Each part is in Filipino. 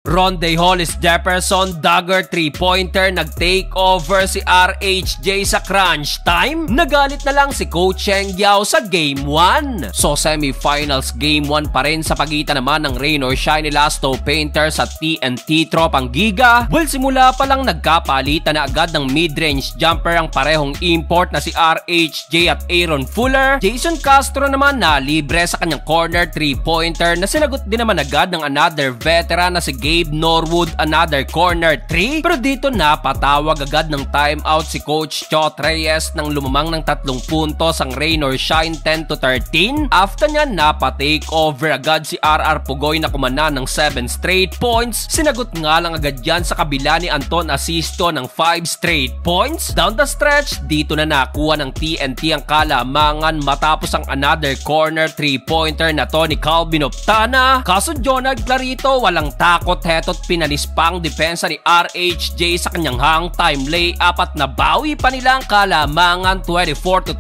Rondae Hollis Jefferson dagger 3-pointer, nag-take over si RHJ sa crunch time. Nagalit na lang si Coach Cheng Yao sa Game 1. So semifinals Game 1 pa rin sa pagitan naman ng rain or shine ni Lasto Painter sa TNT tropang Giga. Well, simula pa lang nagkapalitan na agad ng mid-range jumper ang parehong import na si RHJ at Aaron Fuller. Jason Castro naman na libre sa kanyang corner 3-pointer na sinagot din naman agad ng another veteran na si Gabe Norwood, another corner 3. Pero dito napatawag agad ng timeout si Coach Chot Reyes nang lumamang ng 3 puntos ang rain or shine 10-13. After niya napatake over agad si RR Pugoy na kumana ng 7 straight points. Sinagot nga lang agad yan sa kabila ni Anton Asisto ng 5 straight points. Down the stretch, dito na nakuha ng TNT ang kalamangan matapos ang another corner 3-pointer na to ni Calvin Optana. Kaso Jonard Clarito walang takot, heto't pinalis pa ang depensa ni RHJ sa kanyang hang time layup at nabawi pa nila ang kalamangan 24-22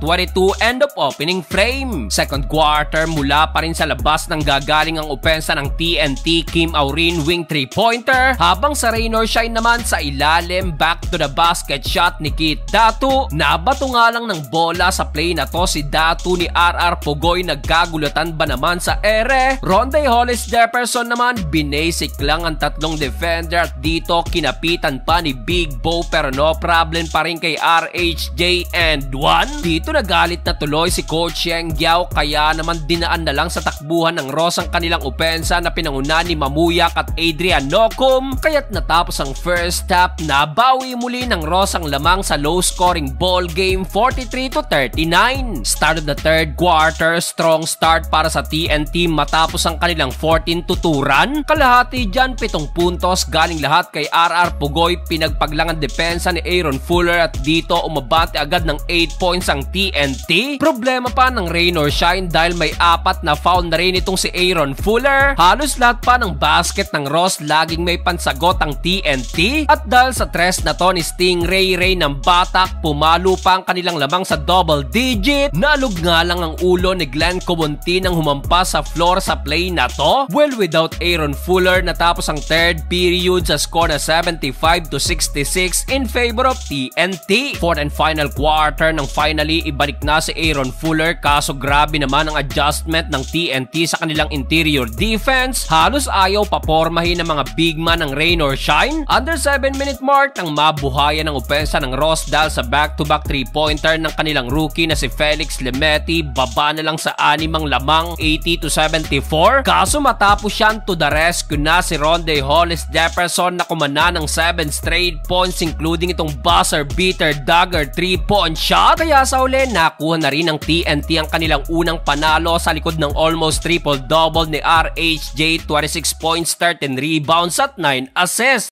end of opening frame. Second quarter, mula pa rin sa labas ng gagaling ang opensa ng TNT, Kim Aurin wing 3-pointer, habang sa rain or shine naman sa ilalim, back to the basket shot ni Kit Datu. Nabato nga lang ng bola sa play na to si Datu ni RR Pugoy, nagkagulatan ba naman sa ere. Rondae Hollis Jefferson naman binasic lang ang 3 defender at dito kinapitan pa ni Big Bo pero no problem pa rin kay RHJ and 1. Dito nagalit na tuloy si Coach Cheng Yao kaya naman dinaan na lang sa takbuhan ng Ross ang kanilang opensa na pinanguna ni Mamuyak at Adrian Nocum. Kaya't natapos ang first half, nabawi muli ng Ross ang lamang sa low scoring ball game 43-39. Start of the third quarter, strong start para sa TNT matapos ang kanilang 14-2 run. Kalahati dyan 7 puntos galing lahat kay RR Pugoy, pinagpaglang ang depensa ni Aaron Fuller at dito umabante agad ng 8 points ang TNT. Problema pa ng rain or shine dahil may 4 na foul na rin itong si Aaron Fuller. Halos lahat pa ng basket ng Ross laging may pansagot ang TNT at dahil sa tres na to ni Stingray Ray ng Batak, pumalo pa ang kanilang lamang sa double digit. Nalog nga lang ang ulo ni Glenn Cobonti nang humampas sa floor sa play na to. Well, without Aaron Fuller, natapos ang third period sa score na 75-66 in favor of TNT. Fourth and final quarter nang finally ibalik na si Aaron Fuller, kaso grabe naman ang adjustment ng TNT sa kanilang interior defense. Halos ayaw papormahin ng mga big man ng rain or shine. Under 7-minute mark nang mabuhayan ang opensa ng Ross dahil sa back-to-back 3-pointer ng kanilang rookie na si Felix Lemeti, baba na lang sa 6 lamang 80-74. Kaso matapos yan, to the rescue na si Rondae Hollis Jefferson na kumana ng 7 straight points including itong buzzer beater dagger 3-point shot. Kaya sa uli, nakuha na rin ng TNT ang kanilang unang panalo sa likod ng almost triple-double ni RHJ, 26 points, 13 rebounds at 9 assists.